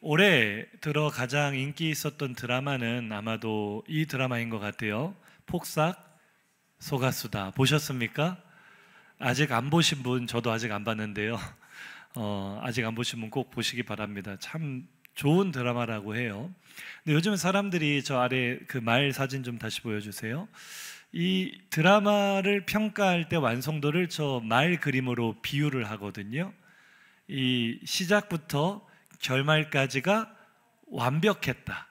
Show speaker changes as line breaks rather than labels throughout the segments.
올해 들어 가장 인기 있었던 드라마는 아마도 이 드라마인 것 같아요. 폭삭 소가수다. 보셨습니까? 아직 안 보신 분, 저도 아직 안 봤는데요. 아직 안 보신 분 꼭 보시기 바랍니다. 참 좋은 드라마라고 해요. 근데 요즘 사람들이 저 아래 그 말 사진 좀 다시 보여주세요. 이 드라마를 평가할 때 완성도를 저 말 그림으로 비유를 하거든요. 이 시작부터 결말까지가 완벽했다.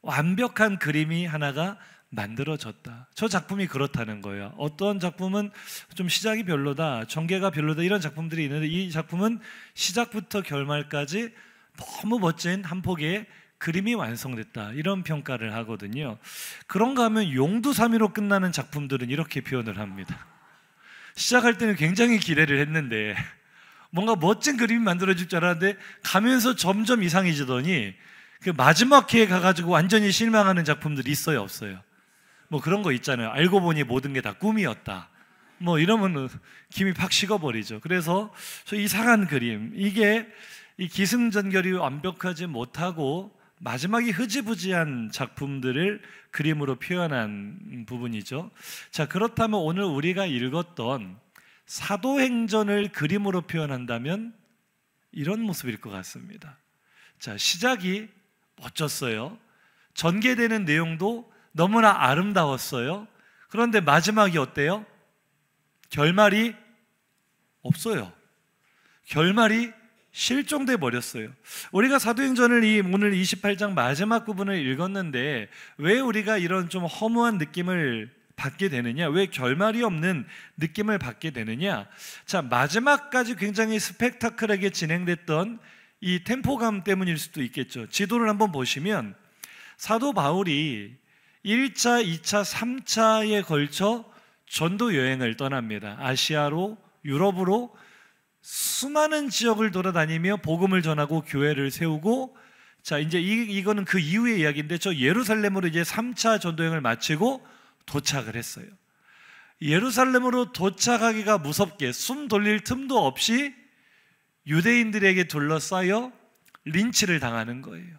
완벽한 그림이 하나가 만들어졌다. 저 작품이 그렇다는 거예요. 어떤 작품은 좀 시작이 별로다, 전개가 별로다, 이런 작품들이 있는데 이 작품은 시작부터 결말까지 너무 멋진 한 폭의 그림이 완성됐다, 이런 평가를 하거든요. 그런가 하면 용두사미로 끝나는 작품들은 이렇게 표현을 합니다. 시작할 때는 굉장히 기대를 했는데 뭔가 멋진 그림이 만들어질 줄 알았는데 가면서 점점 이상해지더니 그 마지막 회에 가가지고 완전히 실망하는 작품들이 있어요, 없어요? 뭐 그런 거 있잖아요. 알고 보니 모든 게 다 꿈이었다, 뭐 이러면 김이 팍 식어버리죠. 그래서 저 이상한 그림, 이게 이 기승전결이 완벽하지 못하고 마지막이 흐지부지한 작품들을 그림으로 표현한 부분이죠. 자, 그렇다면 오늘 우리가 읽었던 사도행전을 그림으로 표현한다면 이런 모습일 것 같습니다. 자, 시작이 멋졌어요. 전개되는 내용도 너무나 아름다웠어요. 그런데 마지막이 어때요? 결말이 없어요. 결말이 실종돼 버렸어요. 우리가 사도행전을 오늘 28장 마지막 부분을 읽었는데 왜 우리가 이런 좀 허무한 느낌을 받게 되느냐? 왜 결말이 없는 느낌을 받게 되느냐? 자, 마지막까지 굉장히 스펙타클하게 진행됐던 이 템포감 때문일 수도 있겠죠. 지도를 한번 보시면 사도 바울이 1차, 2차, 3차에 걸쳐 전도 여행을 떠납니다. 아시아로, 유럽으로 수많은 지역을 돌아다니며 복음을 전하고 교회를 세우고, 자, 이제 이거는 그 이후의 이야기인데 저 예루살렘으로 이제 3차 전도여행을 마치고 도착을 했어요. 예루살렘으로 도착하기가 무섭게 숨 돌릴 틈도 없이 유대인들에게 둘러싸여 린치를 당하는 거예요.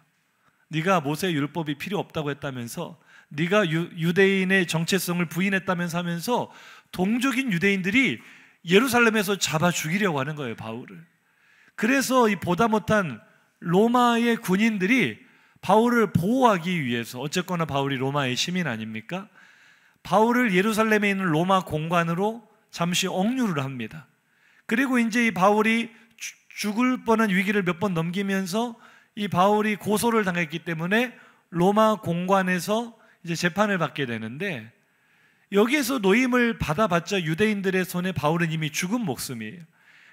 네가 모세 율법이 필요 없다고 했다면서, 네가 유대인의 정체성을 부인했다면서 하면서 동족인 유대인들이 예루살렘에서 잡아 죽이려고 하는 거예요, 바울을. 그래서 이 보다 못한 로마의 군인들이 바울을 보호하기 위해서, 어쨌거나 바울이 로마의 시민 아닙니까? 바울을 예루살렘에 있는 로마 공관으로 잠시 억류를 합니다. 그리고 이제 이 바울이 죽을 뻔한 위기를 몇 번 넘기면서 이 바울이 고소를 당했기 때문에 로마 공관에서 이제 재판을 받게 되는데, 여기에서 노임을 받아봤자 유대인들의 손에 바울은 이미 죽은 목숨이에요.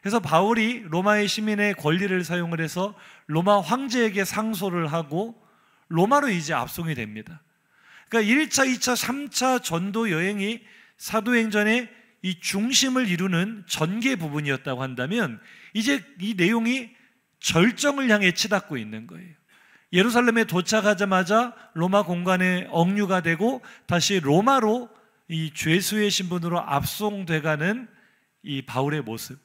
그래서 바울이 로마의 시민의 권리를 사용을 해서 로마 황제에게 상소를 하고 로마로 이제 압송이 됩니다. 그러니까 1차, 2차, 3차 전도 여행이 사도행전의 이 중심을 이루는 전개 부분이었다고 한다면 이제 이 내용이 절정을 향해 치닫고 있는 거예요. 예루살렘에 도착하자마자 로마 공관에 억류가 되고 다시 로마로 이 죄수의 신분으로 압송돼가는 이 바울의 모습,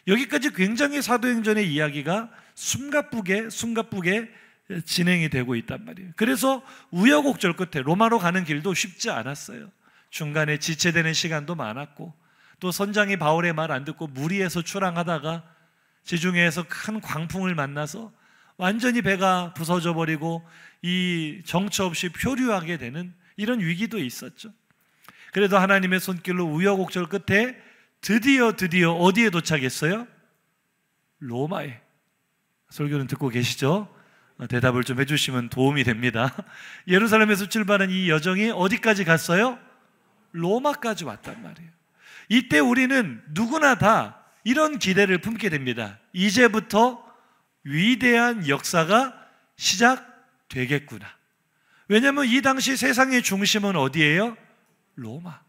여기까지 굉장히 사도행전의 이야기가 숨가쁘게 진행이 되고 있단 말이에요. 그래서 우여곡절 끝에 로마로 가는 길도 쉽지 않았어요. 중간에 지체되는 시간도 많았고, 또 선장이 바울의 말 안 듣고 무리해서 출항하다가 지중해에서 큰 광풍을 만나서 완전히 배가 부서져 버리고 이 정처 없이 표류하게 되는 이런 위기도 있었죠. 그래도 하나님의 손길로 우여곡절 끝에 드디어 어디에 도착했어요? 로마에. 설교는 듣고 계시죠? 대답을 좀 해주시면 도움이 됩니다. 예루살렘에서 출발한 이 여정이 어디까지 갔어요? 로마까지 왔단 말이에요. 이때 우리는 누구나 다 이런 기대를 품게 됩니다. 이제부터 위대한 역사가 시작되겠구나. 왜냐하면 이 당시 세상의 중심은 어디예요? 로마,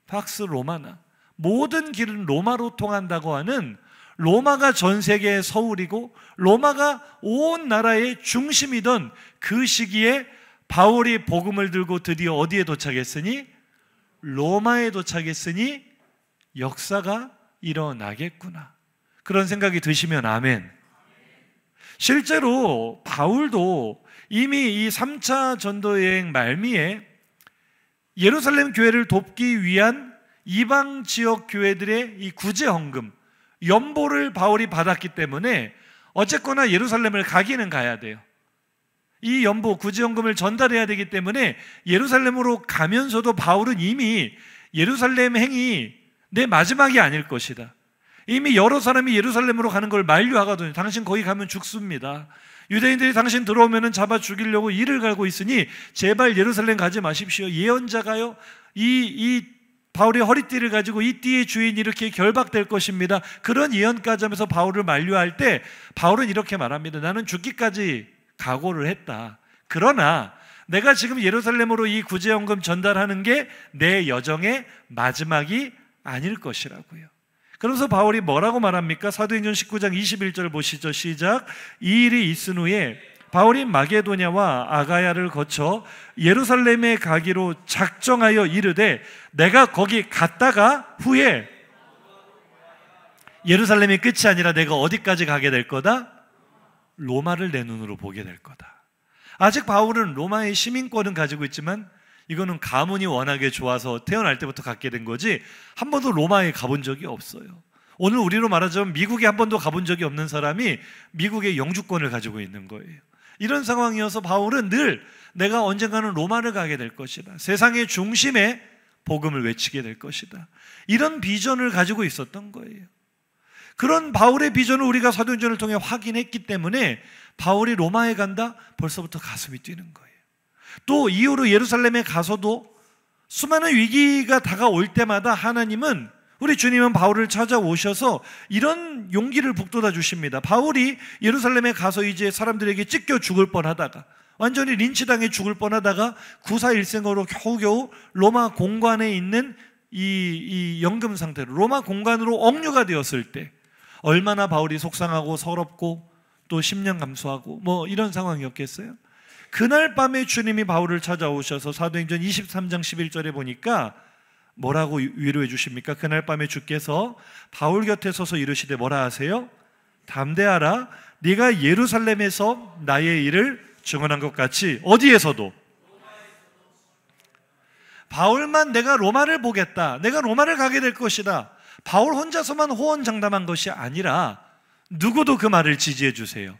팍스 로마나. 모든 길은 로마로 통한다고 하는, 로마가 전 세계의 서울이고 로마가 온 나라의 중심이던 그 시기에 바울이 복음을 들고 드디어 어디에 도착했으니? 로마에 도착했으니 역사가 일어나겠구나. 그런 생각이 드시면 아멘. 실제로 바울도 이미 이 3차 전도여행 말미에 예루살렘 교회를 돕기 위한 이방 지역 교회들의 이 구제 헌금, 연보를 바울이 받았기 때문에 어쨌거나 예루살렘을 가기는 가야 돼요. 이 연보, 구제 헌금을 전달해야 되기 때문에 예루살렘으로 가면서도 바울은 이미 예루살렘 행이 내 마지막이 아닐 것이다. 이미 여러 사람이 예루살렘으로 가는 걸 만류하거든요. 당신 거기 가면 죽습니다. 유대인들이 당신 들어오면 잡아 죽이려고 이를 갈고 있으니 제발 예루살렘 가지 마십시오. 예언자가요, 이 바울의 허리띠를 가지고 이 띠의 주인이 이렇게 결박될 것입니다. 그런 예언까지 하면서 바울을 만류할 때 바울은 이렇게 말합니다. 나는 죽기까지 각오를 했다. 그러나 내가 지금 예루살렘으로 이 구제연금 전달하는 게 내 여정의 마지막이 아닐 것이라고요. 그러면서 바울이 뭐라고 말합니까? 사도행전 19장 21절 보시죠. 시작. 이 일이 있은 후에 바울이 마게도냐와 아가야를 거쳐 예루살렘에 가기로 작정하여 이르되 내가 거기 갔다가 후에 예루살렘이 끝이 아니라 내가 어디까지 가게 될 거다? 로마를 내 눈으로 보게 될 거다. 아직 바울은 로마의 시민권은 가지고 있지만 이거는 가문이 워낙에 좋아서 태어날 때부터 갖게 된 거지 한 번도 로마에 가본 적이 없어요. 오늘 우리로 말하자면 미국에 한 번도 가본 적이 없는 사람이 미국의 영주권을 가지고 있는 거예요. 이런 상황이어서 바울은 늘 내가 언젠가는 로마를 가게 될 것이다. 세상의 중심에 복음을 외치게 될 것이다. 이런 비전을 가지고 있었던 거예요. 그런 바울의 비전을 우리가 사도행전을 통해 확인했기 때문에 바울이 로마에 간다? 벌써부터 가슴이 뛰는 거예요. 또 이후로 예루살렘에 가서도 수많은 위기가 다가올 때마다 하나님은, 우리 주님은 바울을 찾아오셔서 이런 용기를 북돋아 주십니다. 바울이 예루살렘에 가서 이제 사람들에게 찢겨 죽을 뻔하다가, 완전히 린치당해 죽을 뻔하다가 구사일생으로 겨우겨우 로마 공관에 있는 이 연금 상태로 로마 공관으로 억류가 되었을 때 얼마나 바울이 속상하고 서럽고 또 심령 감수하고 뭐 이런 상황이었겠어요? 그날 밤에 주님이 바울을 찾아오셔서 사도행전 23장 11절에 보니까 뭐라고 위로해 주십니까? 그날 밤에 주께서 바울 곁에 서서 이르시되 뭐라 하세요? 담대하라, 네가 예루살렘에서 나의 일을 증언한 것 같이 어디에서도, 바울만 내가 로마를 보겠다, 내가 로마를 가게 될 것이다, 바울 혼자서만 호언장담한 것이 아니라 누구도 그 말을 지지해 주세요.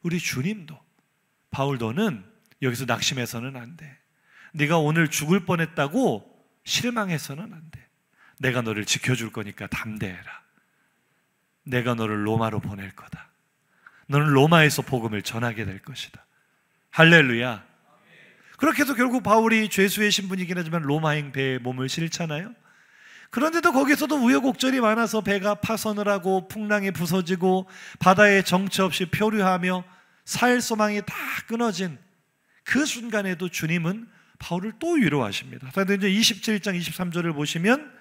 우리 주님도, 바울 너는 여기서 낙심해서는 안 돼. 네가 오늘 죽을 뻔했다고 실망해서는 안 돼. 내가 너를 지켜줄 거니까 담대해라. 내가 너를 로마로 보낼 거다. 너는 로마에서 복음을 전하게 될 것이다. 할렐루야. 그렇게 해서 결국 바울이 죄수의 신분이긴 하지만 로마행 배에 몸을 실잖아요. 그런데도 거기서도 우여곡절이 많아서 배가 파선을 하고 풍랑에 부서지고 바다에 정처 없이 표류하며 살 소망이 다 끊어진 그 순간에도 주님은 바울을 또 위로하십니다. 사도행전 27장 23절을 보시면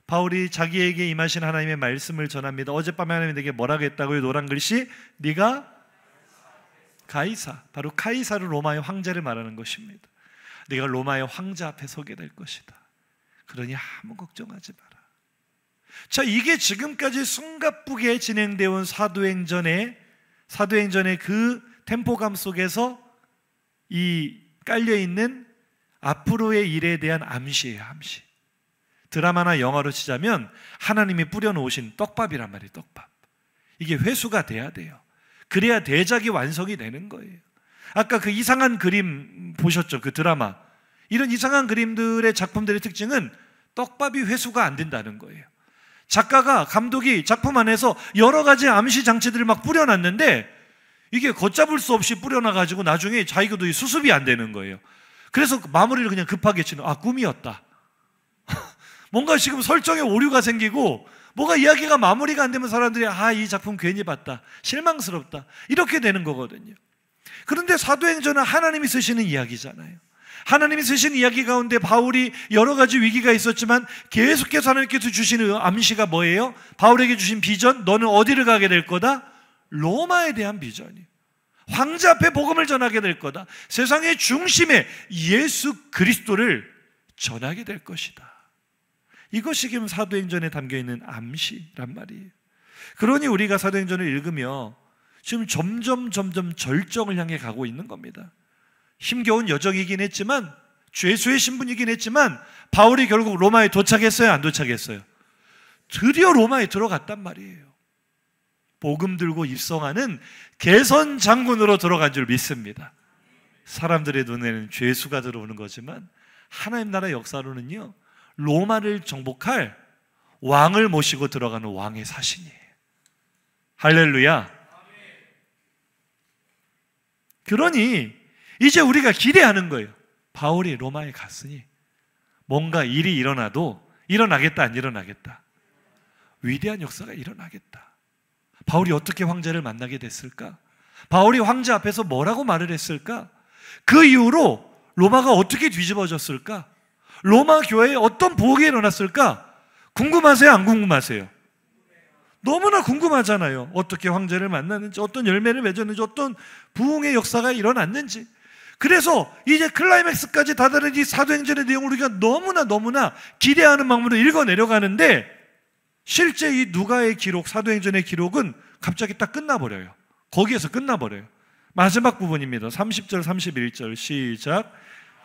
바울이 자기에게 임하신 하나님의 말씀을 전합니다. 어젯밤에 하나님이 내게 뭐라고 했다고요? 노란 글씨, 네가 가이사, 바로 카이사르 로마의 황제를 말하는 것입니다. 네가 로마의 황제 앞에 서게 될 것이다. 그러니 아무 걱정하지 마라. 자, 이게 지금까지 숨가쁘게 진행되어 온 사도행전의 그 템포감 속에서 이 깔려있는 앞으로의 일에 대한 암시예요. 암시. 드라마나 영화로 치자면 하나님이 뿌려놓으신 떡밥이란 말이에요. 떡밥. 이게 회수가 돼야 돼요. 그래야 대작이 완성이 되는 거예요. 아까 그 이상한 그림 보셨죠? 그 드라마. 이런 이상한 그림들의 작품들의 특징은 떡밥이 회수가 안 된다는 거예요. 작가가, 감독이 작품 안에서 여러 가지 암시 장치들을 막 뿌려놨는데 이게 걷잡을 수 없이 뿌려놔가지고 나중에 자기도 수습이 안 되는 거예요. 그래서 마무리를 그냥 급하게 치는, 꿈이었다. 뭔가 지금 설정에 오류가 생기고 뭐가 이야기가 마무리가 안 되면 사람들이 이 작품 괜히 봤다, 실망스럽다, 이렇게 되는 거거든요. 그런데 사도행전은 하나님이 쓰시는 이야기잖아요. 하나님이 쓰신 이야기 가운데 바울이 여러 가지 위기가 있었지만 계속해서 하나님께서 주시는 암시가 뭐예요? 바울에게 주신 비전, 너는 어디를 가게 될 거다? 로마에 대한 비전이에요. 황제 앞에 복음을 전하게 될 거다. 세상의 중심에 예수 그리스도를 전하게 될 것이다. 이것이 지금 사도행전에 담겨있는 암시란 말이에요. 그러니 우리가 사도행전을 읽으며 지금 점점 절정을 향해 가고 있는 겁니다. 힘겨운 여정이긴 했지만, 죄수의 신분이긴 했지만, 바울이 결국 로마에 도착했어요, 안 도착했어요? 드디어 로마에 들어갔단 말이에요. 복음 들고 입성하는 개선 장군으로 들어간 줄 믿습니다. 사람들의 눈에는 죄수가 들어오는 거지만 하나님 나라 역사로는요, 로마를 정복할 왕을 모시고 들어가는 왕의 사신이에요. 할렐루야. 그러니 이제 우리가 기대하는 거예요. 바울이 로마에 갔으니 뭔가 일이 일어나도 일어나겠다, 안 일어나겠다? 위대한 역사가 일어나겠다. 바울이 어떻게 황제를 만나게 됐을까? 바울이 황제 앞에서 뭐라고 말을 했을까? 그 이후로 로마가 어떻게 뒤집어졌을까? 로마 교회에 어떤 부흥이 일어났을까? 궁금하세요? 안 궁금하세요? 너무나 궁금하잖아요. 어떻게 황제를 만났는지, 어떤 열매를 맺었는지, 어떤 부흥의 역사가 일어났는지. 그래서 이제 클라이맥스까지 다다른 이 사도행전의 내용을 우리가 너무나 기대하는 마음으로 읽어내려가는데, 실제 이 누가의 기록, 사도행전의 기록은 갑자기 딱 끝나버려요. 거기에서 끝나버려요. 마지막 부분입니다. 30절 31절 시작.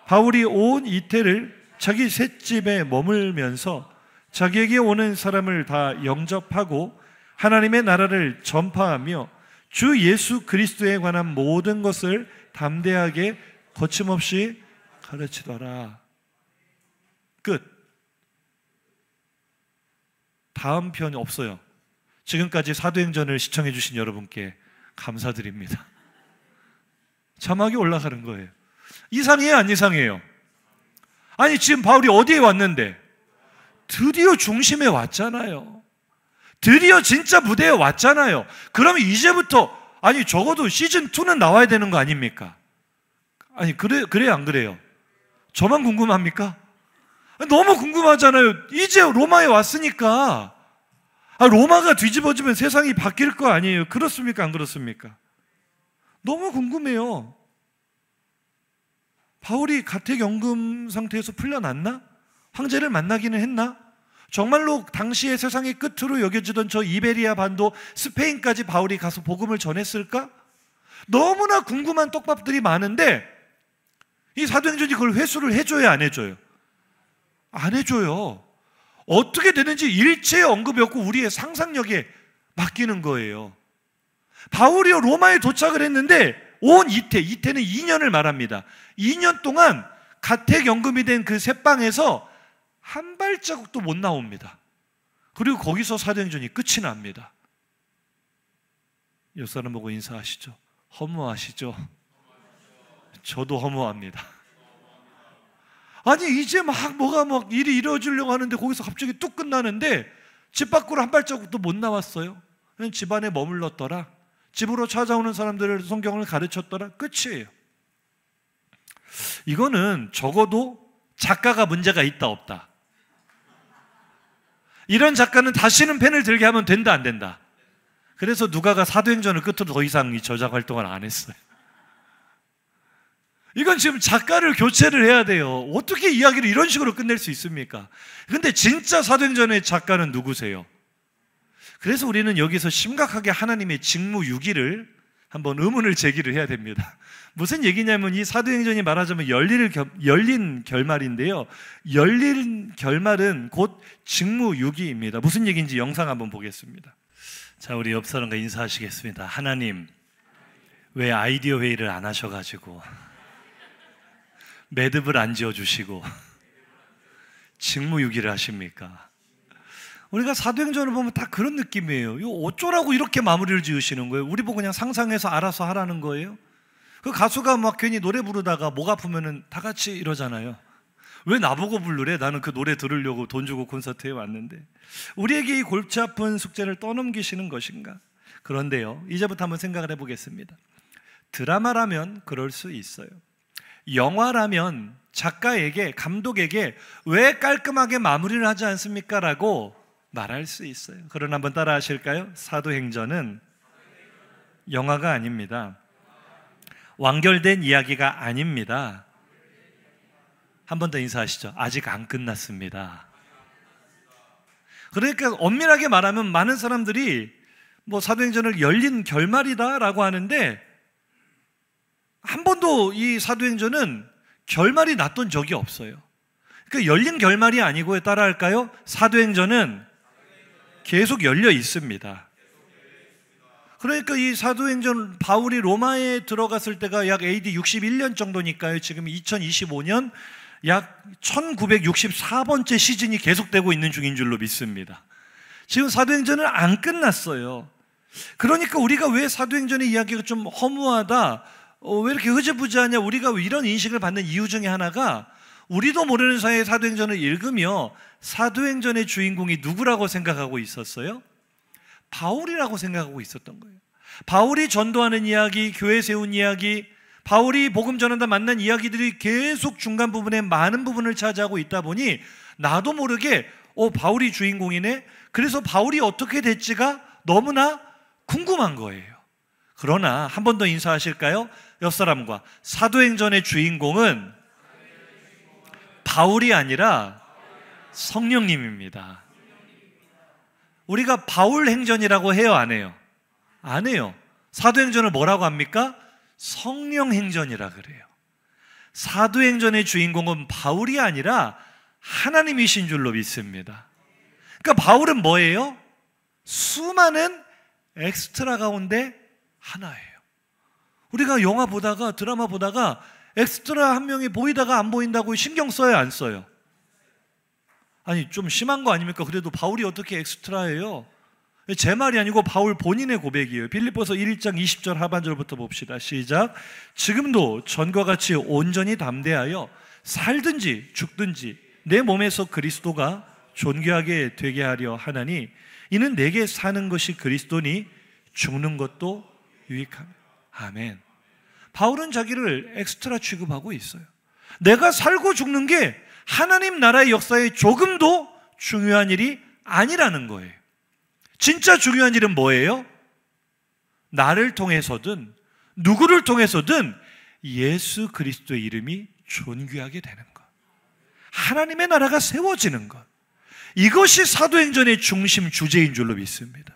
바울이 온 이태를 자기 셋집에 머물면서 자기에게 오는 사람을 다 영접하고 하나님의 나라를 전파하며 주 예수 그리스도에 관한 모든 것을 담대하게 거침없이 가르치더라. 끝. 다음 편 없어요. 지금까지 사도행전을 시청해 주신 여러분께 감사드립니다. 자막이 올라가는 거예요. 이상해요, 안 이상해요? 아니, 지금 바울이 어디에 왔는데? 드디어 중심에 왔잖아요. 드디어 진짜 무대에 왔잖아요. 그러면 이제부터, 아니 적어도 시즌2는 나와야 되는 거 아닙니까? 아니 그래요, 안 그래요? 저만 궁금합니까? 너무 궁금하잖아요. 이제 로마에 왔으니까. 로마가 뒤집어지면 세상이 바뀔 거 아니에요? 그렇습니까, 안 그렇습니까? 너무 궁금해요. 바울이 가택연금 상태에서 풀려났나? 황제를 만나기는 했나? 정말로 당시의 세상의 끝으로 여겨지던 저 이베리아 반도, 스페인까지 바울이 가서 복음을 전했을까? 너무나 궁금한 떡밥들이 많은데 이 사도행전이 그걸 회수를 해줘요, 안 해줘요? 안 해줘요. 어떻게 되는지 일체의 언급이 없고 우리의 상상력에 맡기는 거예요. 바울이 로마에 도착을 했는데 온 이태는 2년을 말합니다. 2년 동안 가택연금이 된 그 새방에서 한 발자국도 못 나옵니다. 그리고 거기서 사도행전이 끝이 납니다. 옆 사람 보고 인사하시죠. 허무하시죠? 저도 허무합니다. 아니 이제 뭐가 일이 이루어지려고 하는데 거기서 갑자기 뚝 끝나는데 집 밖으로 한 발자국도 못 나왔어요. 그냥 집 안에 머물렀더라. 집으로 찾아오는 사람들을 성경을 가르쳤더라. 끝이에요. 이거는 적어도 작가가 문제가 있다 없다. 이런 작가는 다시는 펜을 들게 하면 된다 안 된다. 그래서 누가가 사도행전을 끝으로 더 이상 이 저작 활동을 안 했어요. 이건 지금 작가를 교체를 해야 돼요. 어떻게 이야기를 이런 식으로 끝낼 수 있습니까? 근데 진짜 사도행전의 작가는 누구세요? 그래서 우리는 여기서 심각하게 하나님의 직무유기를 한번 의문을 제기를 해야 됩니다. 무슨 얘기냐면 이 사도행전이 말하자면 열린 결말인데요. 열린 결말은 곧 직무유기입니다. 무슨 얘기인지 영상 한번 보겠습니다. 자, 우리 옆 사람과 인사하시겠습니다. 하나님, 왜 아이디어 회의를 안 하셔가지고 매듭을 안 지어주시고 직무유기를 하십니까? 우리가 사도행전을 보면 다 그런 느낌이에요. 이거 어쩌라고 이렇게 마무리를 지으시는 거예요? 우리 보고 그냥 상상해서 알아서 하라는 거예요? 그 가수가 막 괜히 노래 부르다가 목 아프면은 다 같이 이러잖아요. 왜 나보고 부르래? 나는 그 노래 들으려고 돈 주고 콘서트에 왔는데. 우리에게 이 골치 아픈 숙제를 떠넘기시는 것인가? 그런데요, 이제부터 한번 생각을 해보겠습니다. 드라마라면 그럴 수 있어요. 영화라면 작가에게, 감독에게 왜 깔끔하게 마무리를 하지 않습니까? 라고 말할 수 있어요. 그러나 한번 따라 하실까요? 사도행전은 영화가 아닙니다. 완결된 이야기가 아닙니다. 한 번 더 인사하시죠. 아직 안 끝났습니다. 그러니까 엄밀하게 말하면 많은 사람들이 뭐 사도행전을 열린 결말이다라고 하는데 한 번도 이 사도행전은 결말이 났던 적이 없어요. 그러니까 열린 결말이 아니고에 따라할까요? 사도행전은 계속 열려 있습니다. 그러니까 이 사도행전 바울이 로마에 들어갔을 때가 약 AD 61년 정도니까요. 지금 2025년 약 1964번째 시즌이 계속되고 있는 중인 줄로 믿습니다. 지금 사도행전은 안 끝났어요. 그러니까 우리가 왜 사도행전의 이야기가 좀 허무하다, 왜 이렇게 흐지부지하냐, 우리가 이런 인식을 받는 이유 중에 하나가 우리도 모르는 사이에 사도행전을 읽으며 사도행전의 주인공이 누구라고 생각하고 있었어요? 바울이라고 생각하고 있었던 거예요. 바울이 전도하는 이야기, 교회 세운 이야기, 바울이 복음 전하다 만난 이야기들이 계속 중간 부분에 많은 부분을 차지하고 있다 보니 나도 모르게 바울이 주인공이네, 그래서 바울이 어떻게 됐지가 너무나 궁금한 거예요. 그러나 한 번 더 인사하실까요? 옆 사람과 사도행전의 주인공은 바울이 아니라 성령님입니다. 우리가 바울 행전이라고 해요, 안 해요? 안 해요. 사도행전을 뭐라고 합니까? 성령 행전이라 그래요. 사도행전의 주인공은 바울이 아니라 하나님이신 줄로 믿습니다. 그러니까 바울은 뭐예요? 수많은 엑스트라 가운데 하나예요. 우리가 영화 보다가, 드라마 보다가 엑스트라 한 명이 보이다가 안 보인다고 신경 써요, 안 써요? 아니, 좀 심한 거 아닙니까? 그래도 바울이 어떻게 엑스트라예요? 제 말이 아니고 바울 본인의 고백이에요. 빌립보서 1장 20절 하반절부터 봅시다. 시작. 지금도 전과 같이 온전히 담대하여 살든지 죽든지 내 몸에서 그리스도가 존귀하게 되게 하려 하나니 이는 내게 사는 것이 그리스도니 죽는 것도 유익하며. 아멘. 바울은 자기를 엑스트라 취급하고 있어요. 내가 살고 죽는 게 하나님 나라의 역사에 조금도 중요한 일이 아니라는 거예요. 진짜 중요한 일은 뭐예요? 나를 통해서든 누구를 통해서든 예수 그리스도의 이름이 존귀하게 되는 것, 하나님의 나라가 세워지는 것, 이것이 사도행전의 중심 주제인 줄로 믿습니다.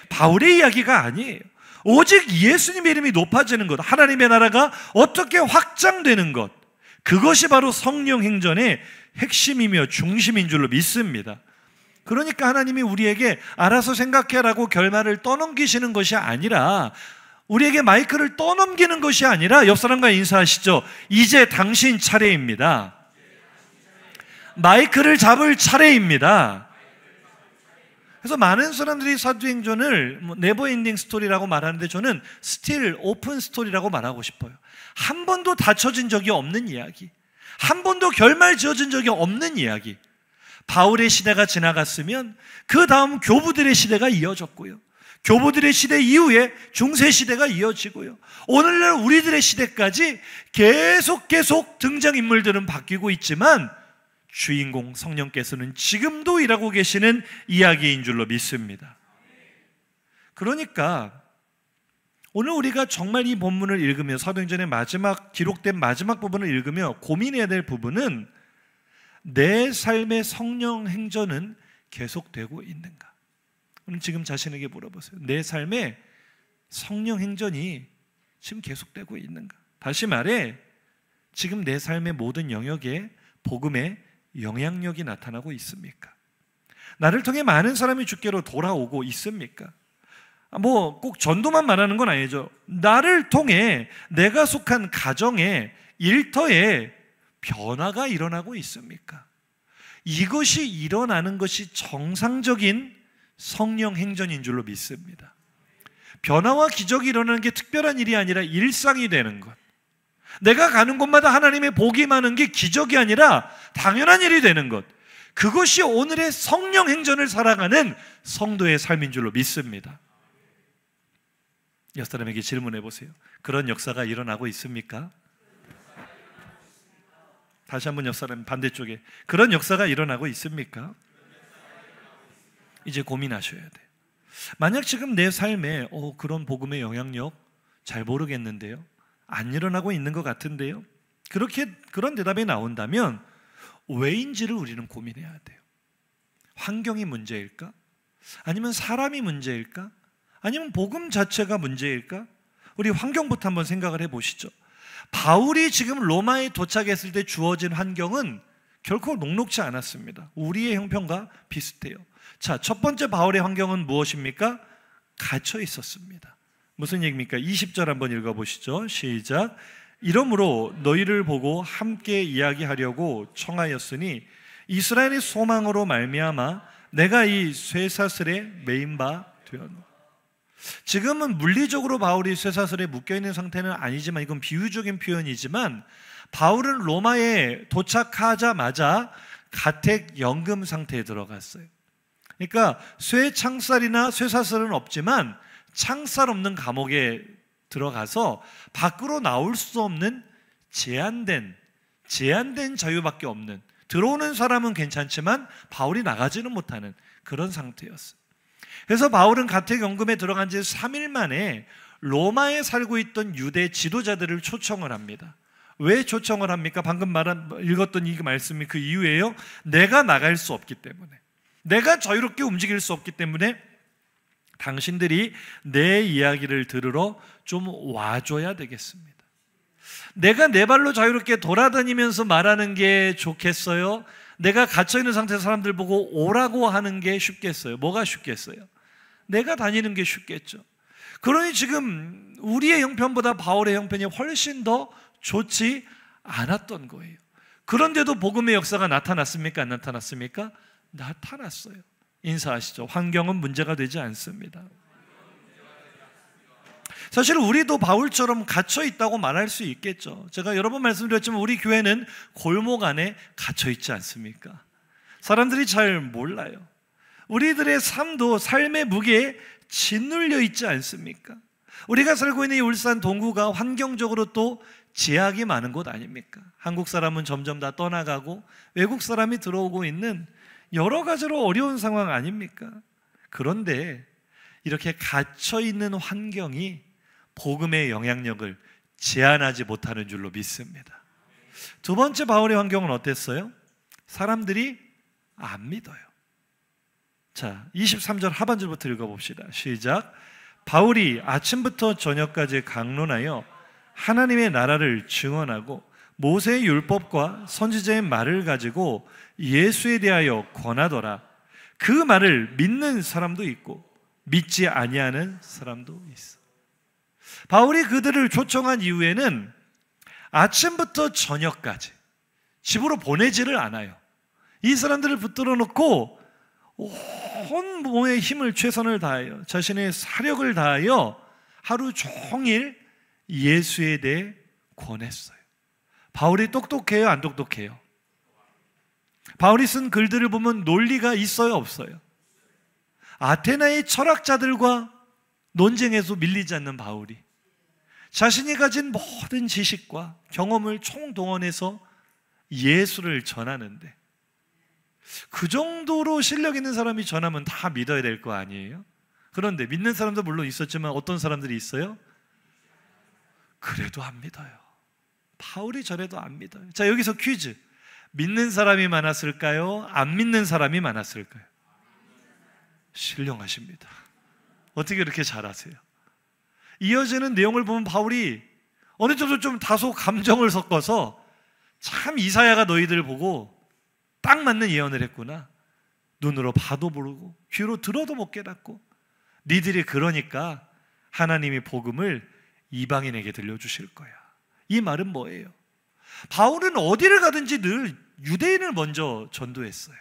바울의 이야기가 아니에요. 오직 예수님의 이름이 높아지는 것, 하나님의 나라가 어떻게 확장되는 것, 그것이 바로 성령 행전의 핵심이며 중심인 줄로 믿습니다. 그러니까 하나님이 우리에게 알아서 생각해라고 결말을 떠넘기시는 것이 아니라, 우리에게 마이크를 떠넘기는 것이 아니라, 옆 사람과 인사하시죠. 이제 당신 차례입니다. 마이크를 잡을 차례입니다. 그래서 많은 사람들이 사도행전을 네버엔딩 스토리라고 말하는데 저는 스틸 오픈 스토리라고 말하고 싶어요. 한 번도 닫혀진 적이 없는 이야기, 한 번도 결말 지어진 적이 없는 이야기. 바울의 시대가 지나갔으면 그 다음 교부들의 시대가 이어졌고요, 교부들의 시대 이후에 중세 시대가 이어지고요, 오늘날 우리들의 시대까지 계속 등장인물들은 바뀌고 있지만 주인공 성령께서는 지금도 일하고 계시는 이야기인 줄로 믿습니다. 그러니까 오늘 우리가 정말 이 본문을 읽으며, 사도행전의 마지막 기록된 마지막 부분을 읽으며 고민해야 될 부분은, 내 삶의 성령 행전은 계속되고 있는가? 오늘 지금 자신에게 물어보세요. 내 삶의 성령 행전이 지금 계속되고 있는가? 다시 말해, 지금 내 삶의 모든 영역에 복음의 영향력이 나타나고 있습니까? 나를 통해 많은 사람이 주께로 돌아오고 있습니까? 꼭 전도만 말하는 건 아니죠. 나를 통해 내가 속한 가정에, 일터에 변화가 일어나고 있습니까? 이것이 일어나는 것이 정상적인 성령 행전인 줄로 믿습니다. 변화와 기적이 일어나는 게 특별한 일이 아니라 일상이 되는 것, 내가 가는 곳마다 하나님의 복이 많은 게 기적이 아니라 당연한 일이 되는 것, 그것이 오늘의 성령 행전을 살아가는 성도의 삶인 줄로 믿습니다. 옆 사람에게 질문해 보세요. 그런 역사가 일어나고 있습니까? 다시 한번 옆 사람 반대쪽에, 그런 역사가 일어나고 있습니까? 이제 고민하셔야 돼요. 만약 지금 내 삶에 그런 복음의 영향력 잘 모르겠는데요, 안 일어나고 있는 것 같은데요, 그런 대답이 나온다면 왜인지를 우리는 고민해야 돼요. 환경이 문제일까? 아니면 사람이 문제일까? 아니면 복음 자체가 문제일까? 우리 환경부터 한번 생각을 해보시죠. 바울이 지금 로마에 도착했을 때 주어진 환경은 결코 녹록지 않았습니다. 우리의 형편과 비슷해요. 자, 첫 번째 바울의 환경은 무엇입니까? 갇혀 있었습니다. 무슨 얘기입니까? 20절 한번 읽어보시죠. 시작. 이러므로 너희를 보고 함께 이야기하려고 청하였으니 이스라엘의 소망으로 말미암아 내가 이 쇠사슬에 매인 바 되었노라. 지금은 물리적으로 바울이 쇠사슬에 묶여있는 상태는 아니지만, 이건 비유적인 표현이지만, 바울은 로마에 도착하자마자 가택연금 상태에 들어갔어요. 그러니까 쇠창살이나 쇠사슬은 없지만 창살 없는 감옥에 들어가서 밖으로 나올 수 없는 제한된 자유밖에 없는, 들어오는 사람은 괜찮지만 바울이 나가지는 못하는 그런 상태였어요. 그래서 바울은 가택연금에 들어간 지 3일 만에 로마에 살고 있던 유대 지도자들을 초청을 합니다. 왜 초청을 합니까? 방금 읽었던 이 말씀이 그 이유예요. 내가 나갈 수 없기 때문에, 내가 자유롭게 움직일 수 없기 때문에 당신들이 내 이야기를 들으러 좀 와줘야 되겠습니다. 내가 내 발로 자유롭게 돌아다니면서 말하는 게 좋겠어요? 내가 갇혀있는 상태에서 사람들 보고 오라고 하는 게 쉽겠어요? 뭐가 쉽겠어요? 내가 다니는 게 쉽겠죠. 그러니 지금 우리의 형편보다 바울의 형편이 훨씬 더 좋지 않았던 거예요. 그런데도 복음의 역사가 나타났습니까? 안 나타났습니까? 나타났어요. 인사하시죠. 환경은 문제가 되지 않습니다. 사실 우리도 바울처럼 갇혀 있다고 말할 수 있겠죠. 제가 여러 번 말씀드렸지만 우리 교회는 골목 안에 갇혀 있지 않습니까? 사람들이 잘 몰라요. 우리들의 삶도 삶의 무게에 짓눌려 있지 않습니까? 우리가 살고 있는 이 울산 동구가 환경적으로 또 제약이 많은 곳 아닙니까? 한국 사람은 점점 다 떠나가고 외국 사람이 들어오고 있는 여러 가지로 어려운 상황 아닙니까? 그런데 이렇게 갇혀 있는 환경이 복음의 영향력을 제한하지 못하는 줄로 믿습니다. 두 번째 바울의 환경은 어땠어요? 사람들이 안 믿어요. 자, 23절 하반절부터 읽어봅시다. 시작. 바울이 아침부터 저녁까지 강론하여 하나님의 나라를 증언하고 모세의 율법과 선지자의 말을 가지고 예수에 대하여 권하더라. 그 말을 믿는 사람도 있고 믿지 아니하는 사람도 있어. 바울이 그들을 초청한 이후에는 아침부터 저녁까지 집으로 보내지를 않아요. 이 사람들을 붙들어 놓고 온 몸의 힘을 최선을 다하여 자신의 사력을 다하여 하루 종일 예수에 대해 권했어요. 바울이 똑똑해요? 안 똑똑해요? 바울이 쓴 글들을 보면 논리가 있어요? 없어요? 아테나의 철학자들과 논쟁에서 밀리지 않는 바울이 자신이 가진 모든 지식과 경험을 총동원해서 예수를 전하는데, 그 정도로 실력 있는 사람이 전하면 다 믿어야 될 거 아니에요? 그런데 믿는 사람도 물론 있었지만 어떤 사람들이 있어요? 그래도 안 믿어요. 바울이 전해도 안 믿어요. 자, 여기서 퀴즈. 믿는 사람이 많았을까요? 안 믿는 사람이 많았을까요? 신령하십니다. 어떻게 그렇게 잘하세요? 이어지는 내용을 보면 바울이 어느 정도 좀 다소 감정을 섞어서 참 이사야가 너희들 보고 딱 맞는 예언을 했구나. 눈으로 봐도 모르고 귀로 들어도 못 깨닫고 니들이 그러니까 하나님이 복음을 이방인에게 들려주실 거야. 이 말은 뭐예요? 바울은 어디를 가든지 늘 유대인을 먼저 전도했어요.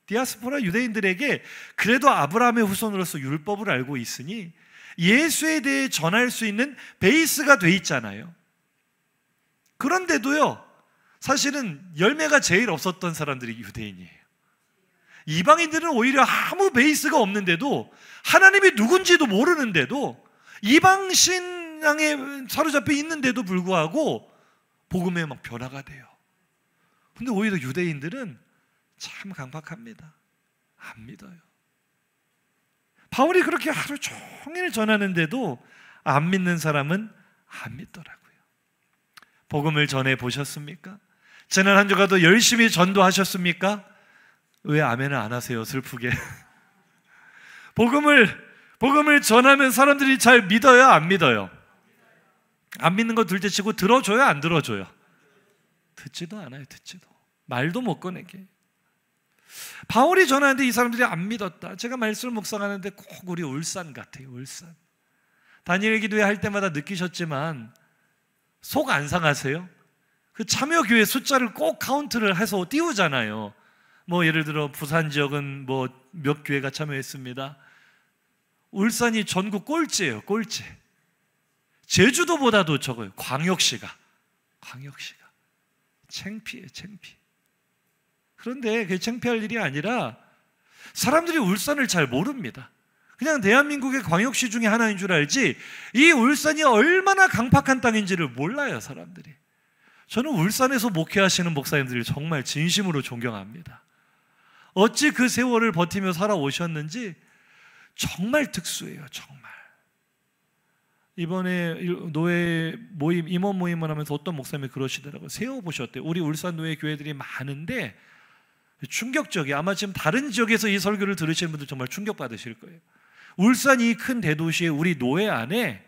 디아스포라 유대인들에게 그래도 아브라함의 후손으로서 율법을 알고 있으니 예수에 대해 전할 수 있는 베이스가 돼 있잖아요. 그런데도요, 사실은 열매가 제일 없었던 사람들이 유대인이에요. 이방인들은 오히려 아무 베이스가 없는데도, 하나님이 누군지도 모르는데도, 이방 신앙에 사로잡혀 있는데도 불구하고 복음에 막 변화가 돼요. 근데 오히려 유대인들은 참 강박합니다. 안 믿어요. 바울이 그렇게 하루 종일 전하는데도 안 믿는 사람은 안 믿더라고요. 복음을 전해 보셨습니까? 지난 한 주간도 열심히 전도하셨습니까? 왜 아멘을 안 하세요? 슬프게. 복음을 복음을 전하면 사람들이 잘 믿어요, 안 믿어요? 안 믿는 거 둘째치고 들어줘요, 안 들어줘요? 듣지도 않아요. 듣지도. 말도 못 꺼내게. 바울이 전하는데 이 사람들이 안 믿었다. 제가 말씀을 묵상하는데 꼭 우리 울산 같아요. 울산. 다니엘 기도회 할 때마다 느끼셨지만 속 안 상하세요? 그 참여교회 숫자를 꼭 카운트를 해서 띄우잖아요. 뭐 예를 들어 부산 지역은 뭐 몇 교회가 참여했습니다. 울산이 전국 꼴찌예요. 꼴찌. 제주도보다도 적어요. 광역시가 창피해요. 창피. 그런데 그게 창피할 일이 아니라 사람들이 울산을 잘 모릅니다. 그냥 대한민국의 광역시 중에 하나인 줄 알지 이 울산이 얼마나 강팍한 땅인지를 몰라요, 사람들이. 저는 울산에서 목회하시는 목사님들을 정말 진심으로 존경합니다. 어찌 그 세월을 버티며 살아오셨는지 정말 특수해요. 정말. 이번에 노예 모임, 임원 모임을 하면서 어떤 목사님이 그러시더라고요. 세워보셨대요. 우리 울산 노예 교회들이 많은데 충격적이에요. 아마 지금 다른 지역에서 이 설교를 들으시는 분들 정말 충격받으실 거예요. 울산 이 큰 대도시에 우리 노예 안에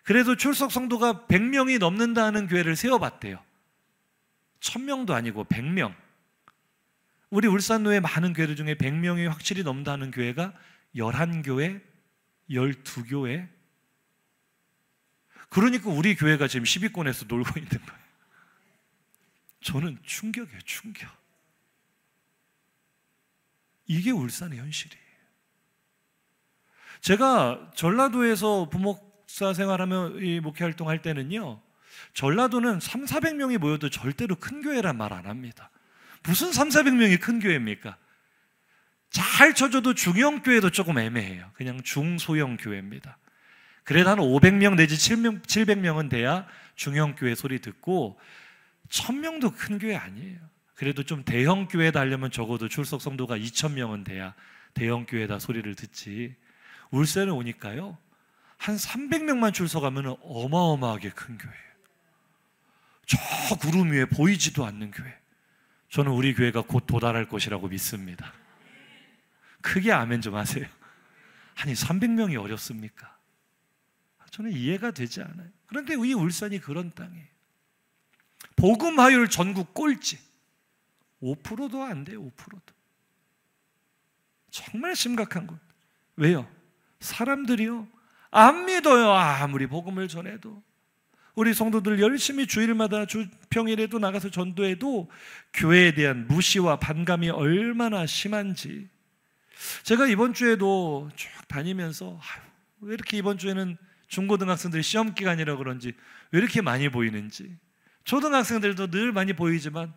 그래도 출석 성도가 100명이 넘는다는 교회를 세워봤대요. 1000명도 아니고 100명. 우리 울산 노예 많은 교회들 중에 100명이 확실히 넘는다는 교회가 11교회, 12교회. 그러니까 우리 교회가 지금 10위권에서 놀고 있는 거예요. 저는 충격이에요. 충격. 이게 울산의 현실이에요. 제가 전라도에서 부목사 생활하며 이 목회 활동할 때는요, 전라도는 300~400명이 모여도 절대로 큰 교회란 말 안 합니다. 무슨 300~400명이 큰 교회입니까? 잘 쳐줘도 중형 교회도 조금 애매해요. 그냥 중소형 교회입니다. 그래도 한 500명 내지 700명은 돼야 중형 교회 소리 듣고 1000명도 큰 교회 아니에요. 그래도 좀 대형 교회다 하려면 적어도 출석 성도가 2000명은 돼야 대형 교회다 소리를 듣지. 울산에 오니까요, 한 300명만 출석하면 어마어마하게 큰 교회예요. 저 구름 위에 보이지도 않는 교회. 저는 우리 교회가 곧 도달할 것이라고 믿습니다. 크게 아멘 좀 하세요. 아니 300명이 어렵습니까? 저는 이해가 되지 않아요. 그런데 이 울산이 그런 땅이에요. 복음화율 전국 꼴찌. 5%도 안 돼요. 5%도. 정말 심각한 것. 왜요? 사람들이요, 안 믿어요. 아무리 복음을 전해도. 우리 성도들 열심히 주일마다 평일에도 나가서 전도해도 교회에 대한 무시와 반감이 얼마나 심한지. 제가 이번 주에도 쭉 다니면서 왜 이렇게 이번 주에는 중고등학생들이 시험 기간이라 그런지 왜 이렇게 많이 보이는지. 초등학생들도 늘 많이 보이지만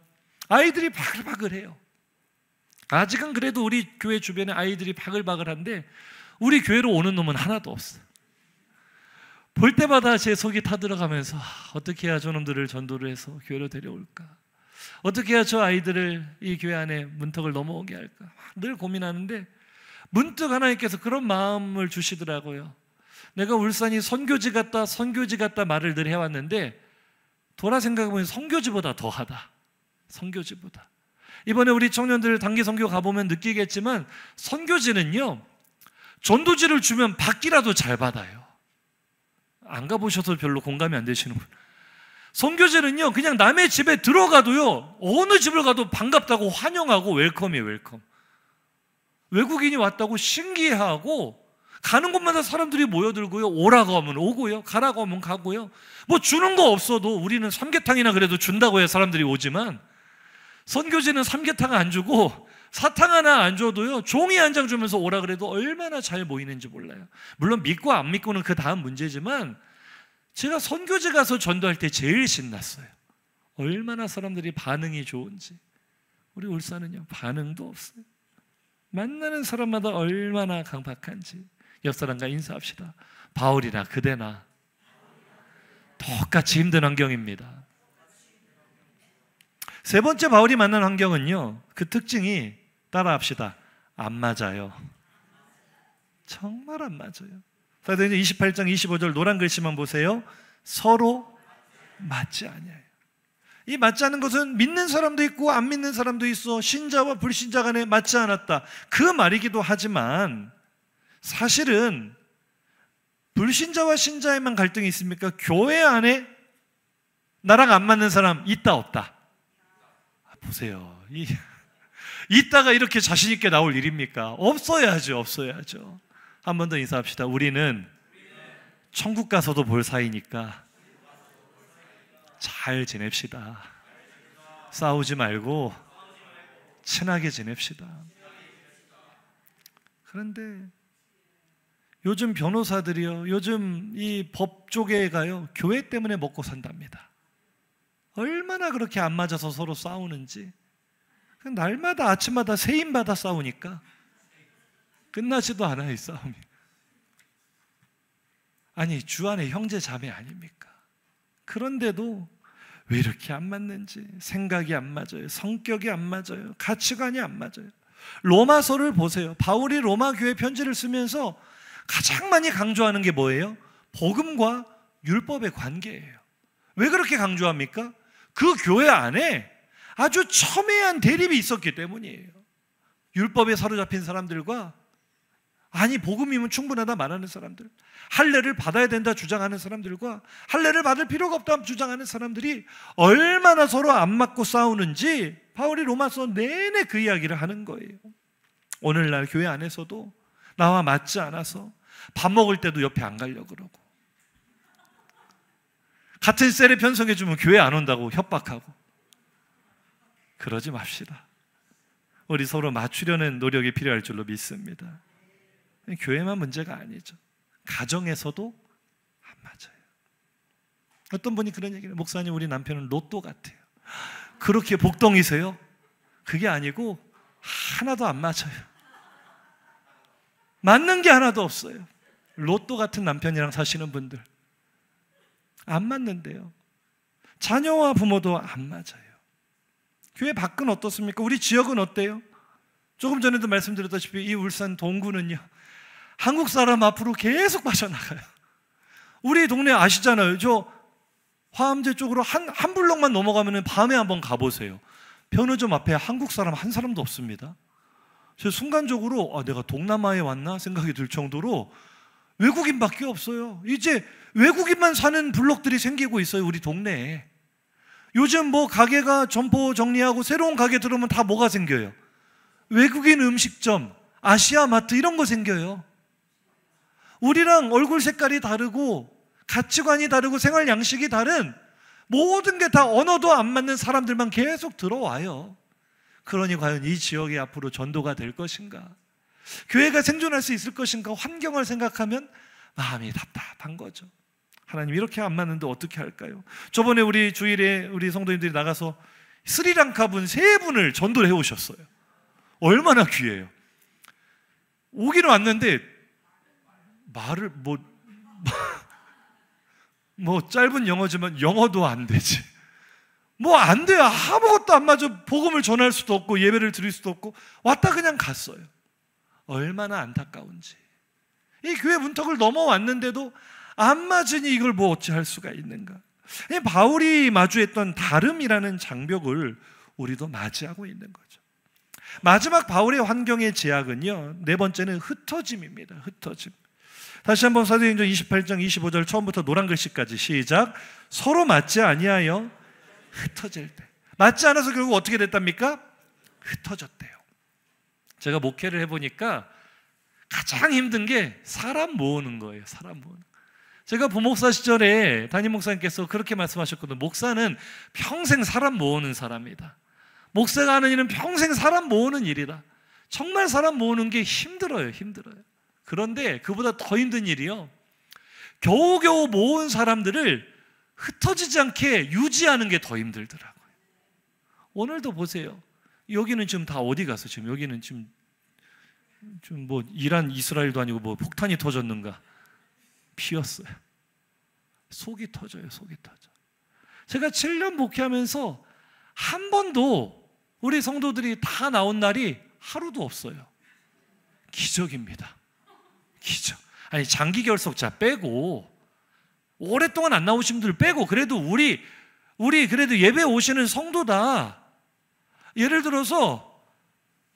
아이들이 바글바글해요. 아직은 그래도 우리 교회 주변에 아이들이 바글바글한데 우리 교회로 오는 놈은 하나도 없어요. 볼 때마다 제 속이 타들어가면서 어떻게 해야 저놈들을 전도를 해서 교회로 데려올까? 어떻게 해야 저 아이들을 이 교회 안에 문턱을 넘어오게 할까? 늘 고민하는데 문득 하나님께서 그런 마음을 주시더라고요. 내가 울산이 선교지 같다 말을 늘 해왔는데 돌아 생각해보면 선교지보다 더하다. 선교지보다. 이번에 우리 청년들 단기 선교 가보면 느끼겠지만 선교지는요, 전도지를 주면 받기라도 잘 받아요. 안 가보셔서 별로 공감이 안 되시는군. 선교지는요, 그냥 남의 집에 들어가도요, 어느 집을 가도 반갑다고 환영하고 웰컴이에요. 웰컴. 외국인이 왔다고 신기해하고 가는 곳마다 사람들이 모여들고요, 오라고 하면 오고요, 가라고 하면 가고요. 뭐 주는 거 없어도 우리는 삼계탕이나 그래도 준다고 해야 사람들이 오지만 선교지는 삼계탕 안 주고 사탕 하나 안 줘도요, 종이 한 장 주면서 오라 그래도 얼마나 잘 모이는지 몰라요. 물론 믿고 안 믿고는 그 다음 문제지만 제가 선교지 가서 전도할 때 제일 신났어요. 얼마나 사람들이 반응이 좋은지. 우리 울산은요, 반응도 없어요. 만나는 사람마다 얼마나 강박한지. 옆 사람과 인사합시다. 바울이나 그대나 똑같이 힘든 환경입니다. 세 번째 바울이 만난 환경은요, 그 특징이 따라합시다. 안 맞아요. 정말 안 맞아요. 28장 25절 노란 글씨만 보세요. 서로 맞지 않아요. 이 맞지 않는 것은 믿는 사람도 있고 안 믿는 사람도 있어. 신자와 불신자 간에 맞지 않았다. 그 말이기도 하지만 사실은 불신자와 신자에만 갈등이 있습니까? 교회 안에 나랑 안 맞는 사람 있다 없다? 보세요. 있다가 이렇게 자신 있게 나올 일입니까? 없어야죠. 없어야죠. 한 번 더 인사합시다. 우리는 천국 가서도 볼 사이니까 잘 지냅시다. 싸우지 말고 친하게 지냅시다. 그런데 요즘 변호사들이요, 요즘 이 법 쪽에가요, 교회 때문에 먹고 산답니다. 얼마나 그렇게 안 맞아서 서로 싸우는지. 날마다 아침마다 세임받아 싸우니까 끝나지도 않아요, 이 싸움이. 아니, 주 안에 형제 자매 아닙니까? 그런데도 왜 이렇게 안 맞는지, 생각이 안 맞아요, 성격이 안 맞아요, 가치관이 안 맞아요. 로마서를 보세요. 바울이 로마 교회 편지를 쓰면서 가장 많이 강조하는 게 뭐예요? 복음과 율법의 관계예요. 왜 그렇게 강조합니까? 그 교회 안에 아주 첨예한 대립이 있었기 때문이에요. 율법에 사로잡힌 사람들과 아니 복음이면 충분하다 말하는 사람들, 할례를 받아야 된다 주장하는 사람들과 할례를 받을 필요가 없다 주장하는 사람들이 얼마나 서로 안 맞고 싸우는지 바울이 로마서 내내 그 이야기를 하는 거예요. 오늘날 교회 안에서도 나와 맞지 않아서 밥 먹을 때도 옆에 안 가려고 그러고, 같은 셀에 편성해주면 교회 안 온다고 협박하고, 그러지 맙시다. 우리 서로 맞추려는 노력이 필요할 줄로 믿습니다. 교회만 문제가 아니죠. 가정에서도 안 맞아요. 어떤 분이 그런 얘기를 해요. 목사님, 우리 남편은 로또 같아요. 그렇게 복덩이세요? 그게 아니고 하나도 안 맞아요. 맞는 게 하나도 없어요. 로또 같은 남편이랑 사시는 분들 안 맞는데요. 자녀와 부모도 안 맞아요. 교회 밖은 어떻습니까? 우리 지역은 어때요? 조금 전에도 말씀드렸다시피 이 울산 동구는요, 한국 사람 앞으로 계속 빠져나가요. 우리 동네 아시잖아요. 저 화암제 쪽으로 한 블럭만 넘어가면 밤에 한번 가보세요. 편의점 앞에 한국 사람 한 사람도 없습니다. 저 순간적으로 내가 동남아에 왔나 생각이 들 정도로 외국인밖에 없어요. 이제 외국인만 사는 블럭들이 생기고 있어요, 우리 동네에. 요즘 뭐 가게가 점포 정리하고 새로운 가게 들어오면 다 뭐가 생겨요? 외국인 음식점, 아시아 마트 이런 거 생겨요. 우리랑 얼굴 색깔이 다르고 가치관이 다르고 생활 양식이 다른 모든 게 다 언어도 안 맞는 사람들만 계속 들어와요. 그러니 과연 이 지역이 앞으로 전도가 될 것인가? 교회가 생존할 수 있을 것인가? 환경을 생각하면 마음이 답답한 거죠. 하나님, 이렇게 안 맞는데 어떻게 할까요? 저번에 우리 주일에 우리 성도님들이 나가서 스리랑카 분 3분을 전도를 해오셨어요. 얼마나 귀해요. 오기는 왔는데 말을 뭐 짧은 영어지만 영어도 안 되지. 뭐 안 돼요. 아무것도 안 맞아. 복음을 전할 수도 없고 예배를 드릴 수도 없고 왔다 그냥 갔어요. 얼마나 안타까운지. 이 교회 문턱을 넘어왔는데도 안 맞으니 이걸 뭐 어찌할 수가 있는가. 바울이 마주했던 다름이라는 장벽을 우리도 맞이하고 있는 거죠. 마지막 바울의 환경의 제약은요, 4번째는 흩어짐입니다. 흩어짐. 다시 한번 사도행전 28장 25절 처음부터 노란 글씨까지 시작. 서로 맞지 아니하여 흩어질 때. 맞지 않아서 결국 어떻게 됐답니까? 흩어졌대요. 제가 목회를 해보니까 가장 힘든 게 사람 모으는 거예요. 사람 모으는 거. 제가 부목사 시절에 담임 목사님께서 그렇게 말씀하셨거든요. 목사는 평생 사람 모으는 사람이다. 목사가 하는 일은 평생 사람 모으는 일이다. 정말 사람 모으는 게 힘들어요. 힘들어요. 그런데 그보다 더 힘든 일이요, 겨우겨우 모은 사람들을 흩어지지 않게 유지하는 게 더 힘들더라고요. 오늘도 보세요. 여기는 지금 다 어디 가서 지금 여기는 지금 좀 뭐 이란 이스라엘도 아니고 뭐 폭탄이 터졌는가 피었어요. 속이 터져요. 속이 터져. 제가 7년 목회하면서 한 번도 우리 성도들이 다 나온 날이 하루도 없어요. 기적입니다. 기적. 아니 장기 결석자 빼고 오랫동안 안 나오신 분들 빼고 그래도 우리 그래도 예배 오시는 성도다. 예를 들어서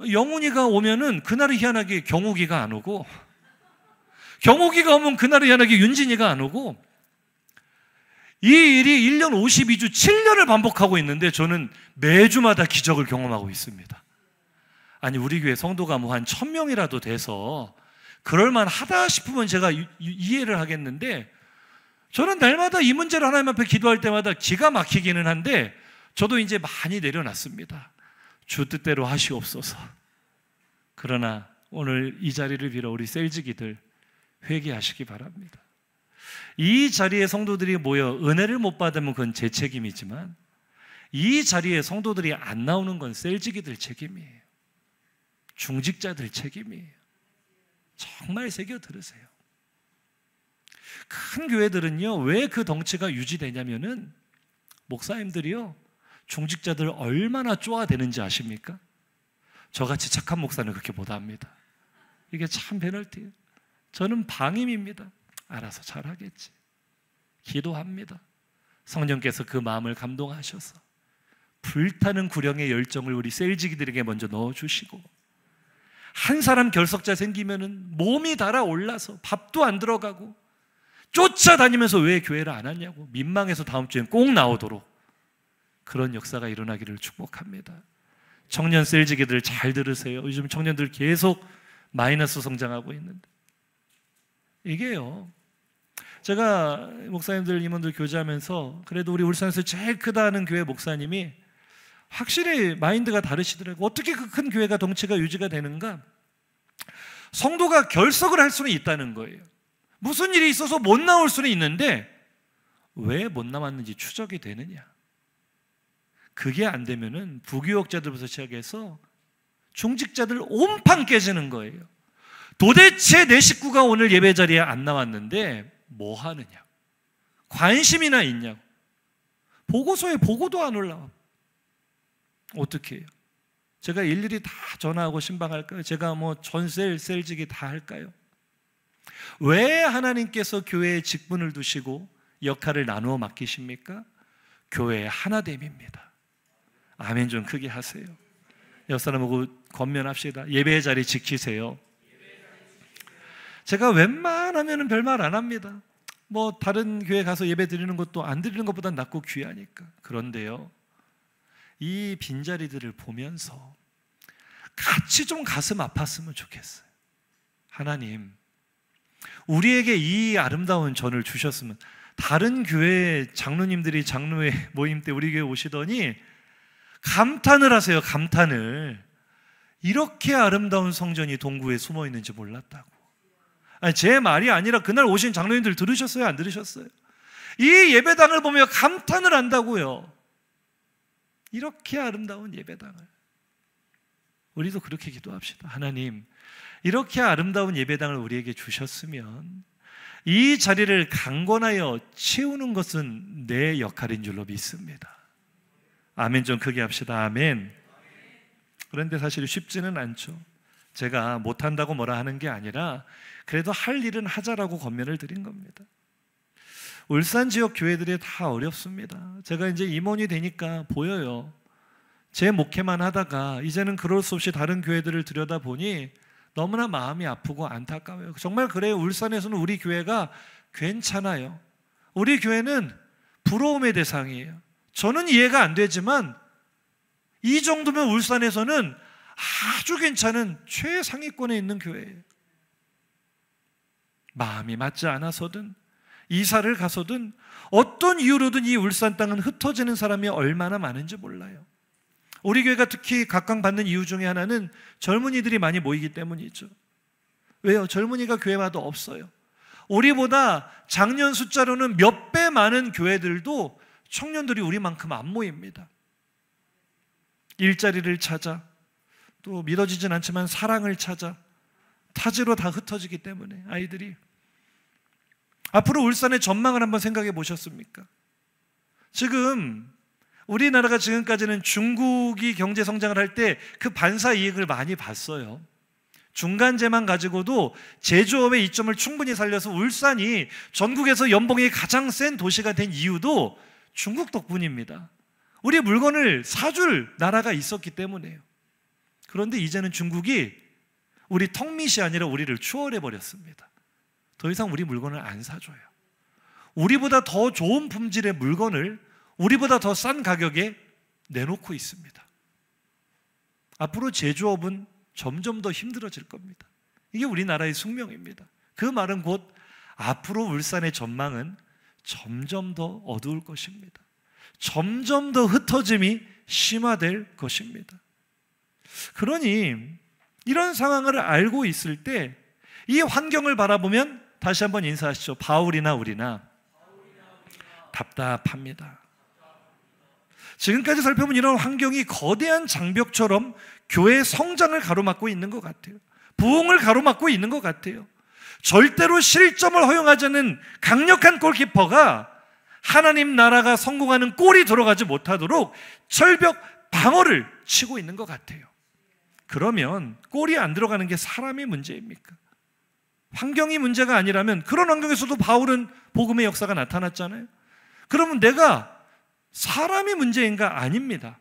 영훈이가 오면은 그날은 희한하게 경욱이가 안 오고 경호기가 오면 그날의 연하게 윤진이가 안 오고, 이 일이 1년 52주 7년을 반복하고 있는데 저는 매주마다 기적을 경험하고 있습니다. 아니, 우리 교회 성도가 뭐 한 1000명이라도 돼서 그럴만하다 싶으면 제가 이해를 하겠는데, 저는 날마다 이 문제를 하나님 앞에 기도할 때마다 기가 막히기는 한데 저도 이제 많이 내려놨습니다. 주 뜻대로 하시옵소서. 그러나 오늘 이 자리를 빌어 우리 셀지기들 회개하시기 바랍니다. 이 자리에 성도들이 모여 은혜를 못 받으면 그건 제 책임이지만, 이 자리에 성도들이 안 나오는 건 셀지기들 책임이에요. 중직자들 책임이에요. 정말 새겨 들으세요. 큰 교회들은요, 왜 그 덩치가 유지되냐면은 목사님들이요, 중직자들 얼마나 쪼아대는지 아십니까? 저같이 착한 목사는 그렇게 못합니다. 이게 참 페널티예요. 저는 방임입니다. 알아서 잘하겠지. 기도합니다. 성령께서 그 마음을 감동하셔서 불타는 구령의 열정을 우리 셀지기들에게 먼저 넣어주시고, 한 사람 결석자 생기면은 몸이 달아올라서 밥도 안 들어가고 쫓아다니면서 왜 교회를 안 왔냐고 민망해서 다음 주엔 꼭 나오도록 그런 역사가 일어나기를 축복합니다. 청년 셀지기들 잘 들으세요. 요즘 청년들 계속 마이너스 성장하고 있는데, 이게요, 제가 목사님들, 임원들 교제하면서 그래도 우리 울산에서 제일 크다 하는 교회 목사님이 확실히 마인드가 다르시더라고요. 어떻게 그 큰 교회가 덩치가 유지가 되는가? 성도가 결석을 할 수는 있다는 거예요. 무슨 일이 있어서 못 나올 수는 있는데 왜 못 나왔는지 추적이 되느냐? 그게 안 되면은 부교역자들부터 시작해서 중직자들 온판 깨지는 거예요. 도대체 내 식구가 오늘 예배 자리에 안 나왔는데 뭐 하느냐? 관심이나 있냐고. 보고서에 보고도 안 올라와. 어떻게 해요? 제가 일일이 다 전화하고 신방할까요? 제가 뭐 전셀, 셀직이 다 할까요? 왜 하나님께서 교회에 직분을 두시고 역할을 나누어 맡기십니까? 교회의 하나됨입니다. 아멘 좀 크게 하세요. 옆 사람 보고 권면합시다. 예배의 자리 지키세요. 제가 웬만하면 별말 안 합니다. 뭐 다른 교회 가서 예배 드리는 것도 안 드리는 것보다 낫고 귀하니까. 그런데요, 이 빈자리들을 보면서 같이 좀 가슴 아팠으면 좋겠어요. 하나님, 우리에게 이 아름다운 전을 주셨으면. 다른 교회 장로님들이 장로회 모임 때 우리 교회 오시더니 감탄을 하세요. 감탄을. 이렇게 아름다운 성전이 동구에 숨어 있는지 몰랐다고. 아니, 제 말이 아니라 그날 오신 장로님들 들으셨어요? 안 들으셨어요? 이 예배당을 보며 감탄을 한다고요. 이렇게 아름다운 예배당을. 우리도 그렇게 기도합시다. 하나님, 이렇게 아름다운 예배당을 우리에게 주셨으면 이 자리를 강건하여 채우는 것은 내 역할인 줄로 믿습니다. 아멘 좀 크게 합시다. 아멘. 그런데 사실 쉽지는 않죠. 제가 못한다고 뭐라 하는 게 아니라 그래도 할 일은 하자라고 권면을 드린 겁니다. 울산 지역 교회들이 다 어렵습니다. 제가 이제 임원이 되니까 보여요. 제 목회만 하다가 이제는 그럴 수 없이 다른 교회들을 들여다보니 너무나 마음이 아프고 안타까워요. 정말 그래요. 울산에서는 우리 교회가 괜찮아요. 우리 교회는 부러움의 대상이에요. 저는 이해가 안 되지만 이 정도면 울산에서는 아주 괜찮은 최상위권에 있는 교회예요. 마음이 맞지 않아서든 이사를 가서든 어떤 이유로든 이 울산 땅은 흩어지는 사람이 얼마나 많은지 몰라요. 우리 교회가 특히 각광받는 이유 중에 하나는 젊은이들이 많이 모이기 때문이죠. 왜요? 젊은이가 교회마다 없어요. 우리보다 작년 숫자로는 몇 배 많은 교회들도 청년들이 우리만큼 안 모입니다. 일자리를 찾아, 또 믿어지진 않지만 사랑을 찾아 타지로 다 흩어지기 때문에 아이들이. 앞으로 울산의 전망을 한번 생각해 보셨습니까? 지금 우리나라가 지금까지는 중국이 경제 성장을 할 때 그 반사 이익을 많이 봤어요. 중간재만 가지고도 제조업의 이점을 충분히 살려서 울산이 전국에서 연봉이 가장 센 도시가 된 이유도 중국 덕분입니다. 우리 물건을 사줄 나라가 있었기 때문에요. 그런데 이제는 중국이 우리 턱밑이 아니라 우리를 추월해 버렸습니다. 더 이상 우리 물건을 안 사줘요. 우리보다 더 좋은 품질의 물건을 우리보다 더 싼 가격에 내놓고 있습니다. 앞으로 제조업은 점점 더 힘들어질 겁니다. 이게 우리나라의 숙명입니다. 그 말은 곧 앞으로 울산의 전망은 점점 더 어두울 것입니다. 점점 더 흩어짐이 심화될 것입니다. 그러니 이런 상황을 알고 있을 때 이 환경을 바라보면 다시 한번 인사하시죠. 바울이나 우리나 답답합니다. 지금까지 살펴본 이런 환경이 거대한 장벽처럼 교회의 성장을 가로막고 있는 것 같아요. 부흥을 가로막고 있는 것 같아요. 절대로 실점을 허용하지 않는 강력한 골키퍼가 하나님 나라가 성공하는 골이 들어가지 못하도록 철벽 방어를 치고 있는 것 같아요. 그러면 골이 안 들어가는 게 사람의 문제입니까? 환경이 문제가 아니라면 그런 환경에서도 바울은 복음의 역사가 나타났잖아요. 그러면 내가 사람의 문제인가? 아닙니다.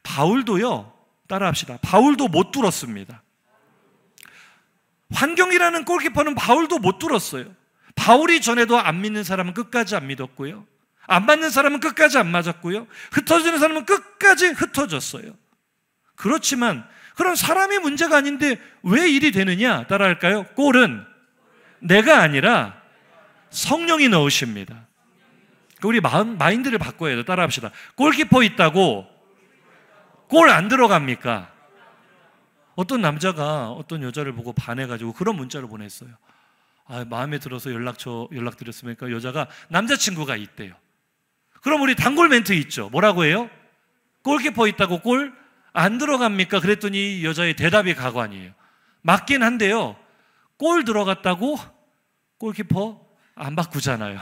바울도요, 따라합시다. 바울도 못 뚫었습니다. 환경이라는 골키퍼는 바울도 못 뚫었어요. 바울이 전에도 안 믿는 사람은 끝까지 안 믿었고요, 안 맞는 사람은 끝까지 안 맞았고요, 흩어지는 사람은 끝까지 흩어졌어요. 그렇지만 그런 사람의 문제가 아닌데 왜 일이 되느냐? 따라할까요? 골은 내가 아니라 성령이 넣으십니다. 우리 마인드를 바꿔야 돼요. 따라합시다. 골키퍼 있다고 골 안 들어갑니까? 어떤 남자가 어떤 여자를 보고 반해가지고 그런 문자를 보냈어요. 마음에 들어서 연락드렸으니까 여자가 남자친구가 있대요. 그럼 우리 단골 멘트 있죠. 뭐라고 해요? 골키퍼 있다고 골 안 들어갑니까? 그랬더니 여자의 대답이 가관이에요. 맞긴 한데요, 골 들어갔다고 골키퍼 안 바꾸잖아요.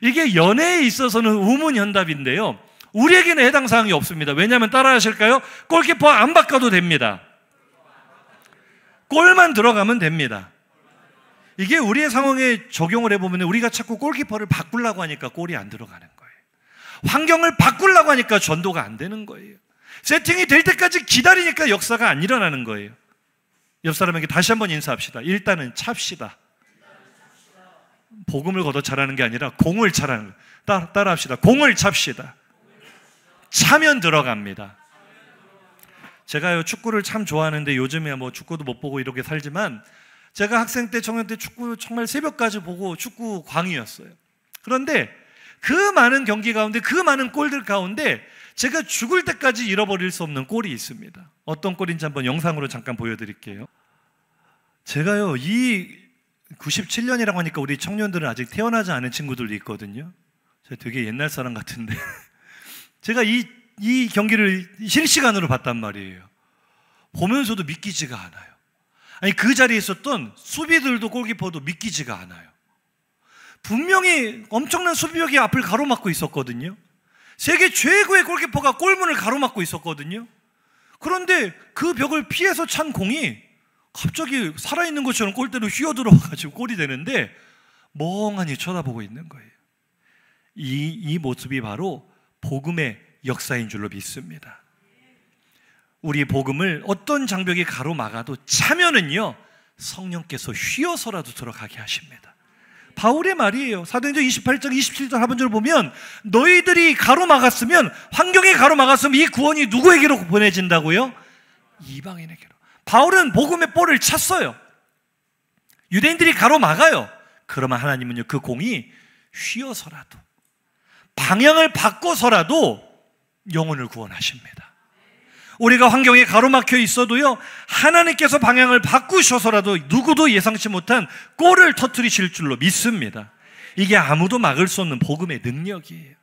이게 연애에 있어서는 우문현답인데요, 우리에게는 해당 사항이 없습니다. 왜냐하면 따라하실까요? 골키퍼 안 바꿔도 됩니다. 골만 들어가면 됩니다. 이게 우리의 상황에 적용을 해보면 우리가 자꾸 골키퍼를 바꾸려고 하니까 골이 안 들어가는 거예요. 환경을 바꾸려고 하니까 전도가 안 되는 거예요. 세팅이 될 때까지 기다리니까 역사가 안 일어나는 거예요. 옆 사람에게 다시 한번 인사합시다. 일단은 찹시다. 복음을 걷어 차라는 게 아니라 공을 차라는 거예요. 따라합시다. 공을 찹시다. 차면 들어갑니다. 제가요, 축구를 참 좋아하는데 요즘에 뭐 축구도 못 보고 이렇게 살지만 제가 학생 때, 청년 때 축구 정말 새벽까지 보고 축구 광이었어요. 그런데 그 많은 경기 가운데, 그 많은 골들 가운데 제가 죽을 때까지 잃어버릴 수 없는 골이 있습니다. 어떤 골인지 한번 영상으로 잠깐 보여드릴게요. 제가요, 이 97년이라고 하니까 우리 청년들은 아직 태어나지 않은 친구들도 있거든요. 제가 되게 옛날 사람 같은데 제가 이 경기를 실시간으로 봤단 말이에요. 보면서도 믿기지가 않아요. 아니, 그 자리에 있었던 수비들도 골키퍼도 믿기지가 않아요. 분명히 엄청난 수비벽이 앞을 가로막고 있었거든요. 세계 최고의 골키퍼가 골문을 가로막고 있었거든요. 그런데 그 벽을 피해서 찬 공이 갑자기 살아있는 것처럼 골대로 휘어들어와가지고 골이 되는데 멍하니 쳐다보고 있는 거예요. 이 모습이 바로 복음의 역사인 줄로 믿습니다. 우리 복음을 어떤 장벽이 가로막아도 차면은요, 성령께서 휘어서라도 들어가게 하십니다. 바울의 말이에요. 사도행전 28장 27절 하반절을 보면 너희들이 가로막았으면, 환경이 가로막았으면 이 구원이 누구에게로 보내진다고요? 이방인에게로. 바울은 복음의 볼을 찼어요. 유대인들이 가로막아요. 그러면 하나님은요, 그 공이 휘어서라도, 방향을 바꿔서라도 영혼을 구원하십니다. 우리가 환경에 가로막혀 있어도요, 하나님께서 방향을 바꾸셔서라도 누구도 예상치 못한 골을 터뜨리실 줄로 믿습니다. 이게 아무도 막을 수 없는 복음의 능력이에요.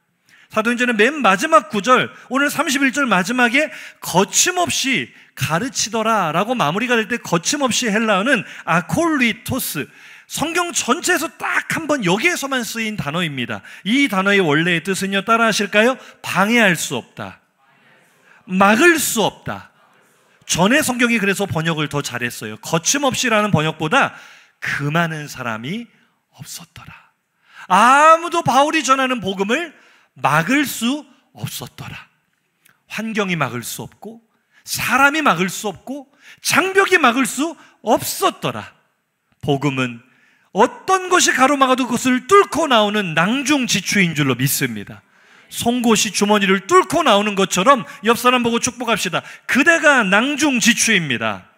사도행전의 맨 마지막 구절, 오늘 31절 마지막에 거침없이 가르치더라 라고 마무리가 될 때 거침없이 헬라어는 아콜리토스, 성경 전체에서 딱 한 번 여기에서만 쓰인 단어입니다. 이 단어의 원래의 뜻은요, 따라 하실까요? 방해할 수 없다, 막을 수 없다. 전에 성경이 그래서 번역을 더 잘했어요. 거침없이라는 번역보다 그 많은 사람이 없었더라. 아무도 바울이 전하는 복음을 막을 수 없었더라. 환경이 막을 수 없고, 사람이 막을 수 없고, 장벽이 막을 수 없었더라. 복음은 어떤 것이 가로막아도 그것을 뚫고 나오는 낭중지추인 줄로 믿습니다. 송곳이 주머니를 뚫고 나오는 것처럼 옆 사람 보고 축복합시다. 그대가 낭중지추입니다.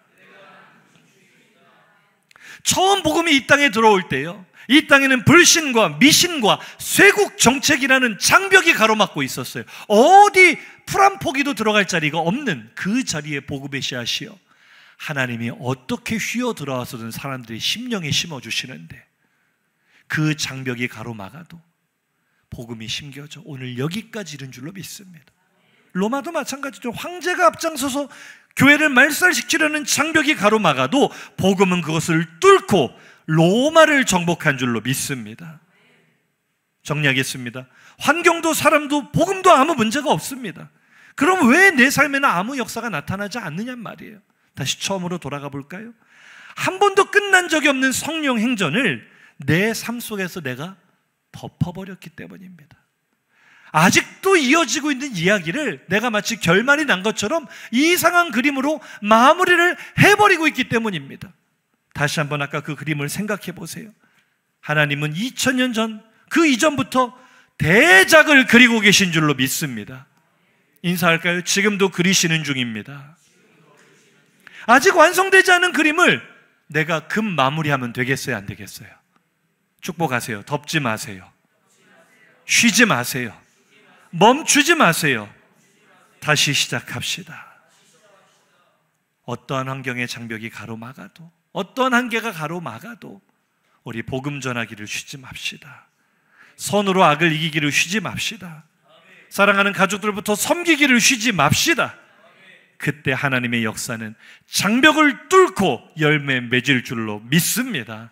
처음 복음이 이 땅에 들어올 때요, 이 땅에는 불신과 미신과 쇄국 정책이라는 장벽이 가로막고 있었어요. 어디 풀 한 포기도 들어갈 자리가 없는 그 자리에 복음의 씨앗이요, 하나님이 어떻게 휘어 들어와서든 사람들의 심령에 심어주시는데, 그 장벽이 가로막아도 복음이 심겨져 오늘 여기까지 이른 줄로 믿습니다. 로마도 마찬가지죠. 황제가 앞장서서 교회를 말살시키려는 장벽이 가로막아도 복음은 그것을 뚫고 로마를 정복한 줄로 믿습니다. 정리하겠습니다. 환경도 사람도 복음도 아무 문제가 없습니다. 그럼 왜 내 삶에는 아무 역사가 나타나지 않느냔 말이에요. 다시 처음으로 돌아가 볼까요? 한 번도 끝난 적이 없는 성령 행전을 내 삶 속에서 내가 덮어버렸기 때문입니다. 아직도 이어지고 있는 이야기를 내가 마치 결말이 난 것처럼 이상한 그림으로 마무리를 해버리고 있기 때문입니다. 다시 한번 아까 그 그림을 생각해 보세요. 하나님은 2000년 전, 그 이전부터 대작을 그리고 계신 줄로 믿습니다. 인사할까요? 지금도 그리시는 중입니다. 아직 완성되지 않은 그림을 내가 급 마무리하면 되겠어요, 안 되겠어요? 축복하세요. 덮지 마세요. 쉬지 마세요. 멈추지 마세요. 다시 시작합시다. 어떠한 환경의 장벽이 가로막아도, 어떠한 한계가 가로막아도 우리 복음 전하기를 쉬지 맙시다. 선으로 악을 이기기를 쉬지 맙시다. 사랑하는 가족들부터 섬기기를 쉬지 맙시다. 그때 하나님의 역사는 장벽을 뚫고 열매 맺을 줄로 믿습니다.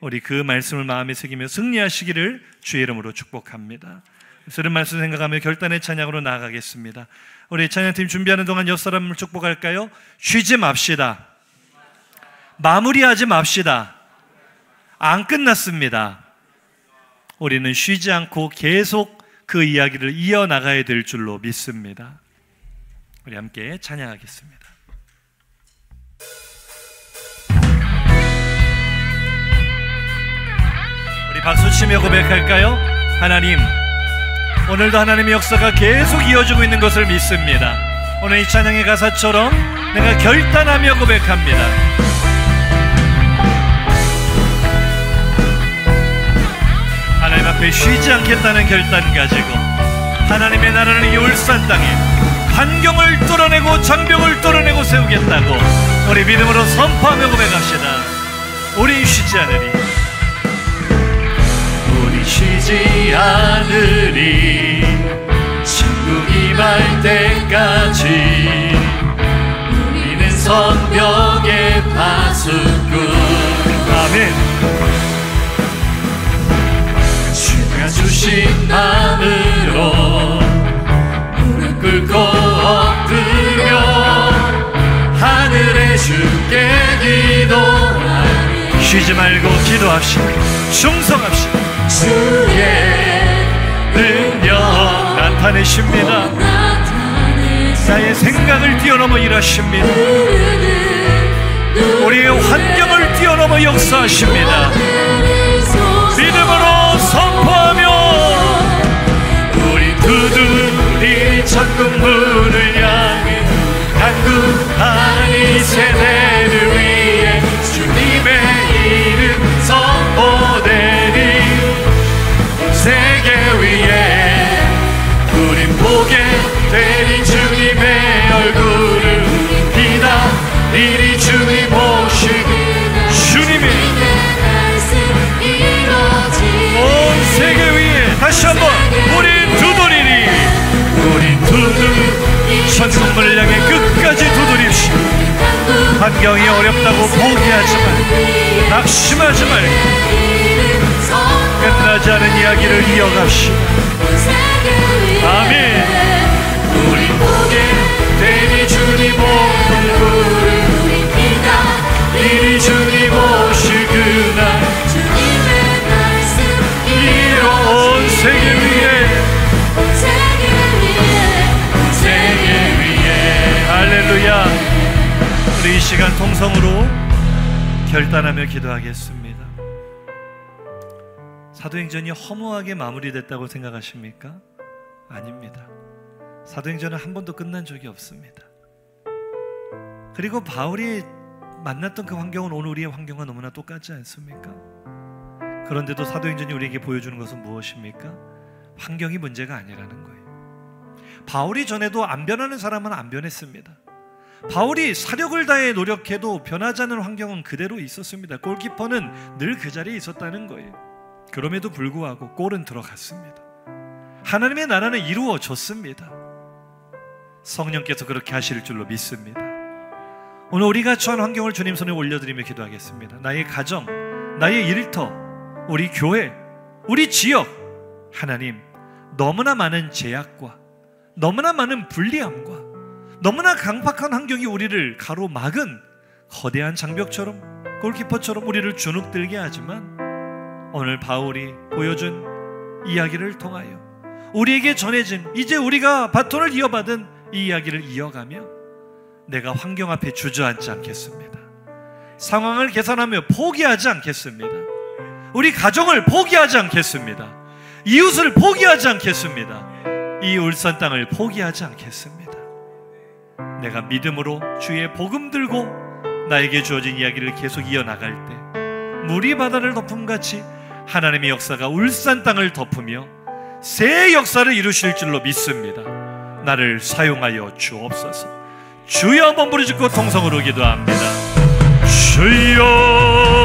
우리 그 말씀을 마음에 새기며 승리하시기를 주의 이름으로 축복합니다. 들은 말씀 생각하며 결단의 찬양으로 나아가겠습니다. 우리 찬양팀 준비하는 동안 옆 사람을 축복할까요? 쉬지 맙시다. 마무리하지 맙시다. 안 끝났습니다. 우리는 쉬지 않고 계속 그 이야기를 이어나가야 될 줄로 믿습니다. 우리 함께 찬양하겠습니다. 우리 박수치며 고백할까요? 하나님, 오늘도 하나님의 역사가 계속 이어지고 있는 것을 믿습니다. 오늘 이 찬양의 가사처럼 내가 결단하며 고백합니다. 하나님 앞에 쉬지 않겠다는 결단 가지고 하나님의 나라는 이 울산 땅에 환경을 뚫어내고 장벽을 뚫어내고 세우겠다고 우리 믿음으로 선포하며 고백합시다. 우리 쉬지 않으리. 우리 쉬지 않으리. 천국이 말 때까지 우리는 성벽의 파수꾼. 아멘. 주가 주신 마음으로 무릎 꿇고 엎드려 하늘에 주께 기도하리. 쉬지 말고 기도합시다. 충성합시다. 주의 능력 나타내십니다. 나의 생각을 뛰어넘어 일하십니다. 우리의 환경을 뛰어넘어 역사하십니다. 믿음으로 선포하며 우리 두드리 천국 문을 향해 간구한 이 세대를 위해 주님의 이름 선포되리. 세계 위에 우린 보게 되리 주님의 얼굴을 기다리리. 주님 오시기 주님의 온 세계 위에 다시 한번 우린 두드리리. 우린 두드리 천국문을 향해 끝까지 두드립시다. 환경이 어렵다고 포기하지 말고 낙심하지 말고 끝나지 않은 이야기를 이어갑시다. 아멘. 우리 보게 되니 주님 얼굴을 기다리니 주님 오실 그날 이로운 세계 위에 할렐루야. 우리 이 시간 통성으로 결단하며 기도하겠습니다. 사도행전이 허무하게 마무리됐다고 생각하십니까? 아닙니다. 사도행전은 한 번도 끝난 적이 없습니다. 그리고 바울이 만났던 그 환경은 오늘 우리의 환경과 너무나 똑같지 않습니까? 그런데도 사도행전이 우리에게 보여주는 것은 무엇입니까? 환경이 문제가 아니라는 거예요. 바울이 전에도 안 변하는 사람은 안 변했습니다. 바울이 사력을 다해 노력해도 변하지 않는 환경은 그대로 있었습니다. 골키퍼는 늘 그 자리에 있었다는 거예요. 그럼에도 불구하고 골은 들어갔습니다. 하나님의 나라는 이루어졌습니다. 성령께서 그렇게 하실 줄로 믿습니다. 오늘 우리가 처한 환경을 주님 손에 올려드리며 기도하겠습니다. 나의 가정, 나의 일터, 우리 교회, 우리 지역, 하나님, 너무나 많은 제약과 너무나 많은 불리함과 너무나 강팍한 환경이 우리를 가로막은 거대한 장벽처럼, 골키퍼처럼 우리를 주눅들게 하지만 오늘 바울이 보여준 이야기를 통하여 우리에게 전해진, 이제 우리가 바톤을 이어받은 이 이야기를 이어가며 내가 환경 앞에 주저앉지 않겠습니다. 상황을 개선하며 포기하지 않겠습니다. 우리 가정을 포기하지 않겠습니다. 이웃을 포기하지 않겠습니다. 이 울산 땅을 포기하지 않겠습니다. 내가 믿음으로 주의 복음 들고 나에게 주어진 이야기를 계속 이어나갈 때 물이 바다를 덮음같이 하나님의 역사가 울산 땅을 덮으며 새 역사를 이루실 줄로 믿습니다. 나를 사용하여 주옵소서. 주여 한번 부르짖고 통성으로 기도합니다. 주여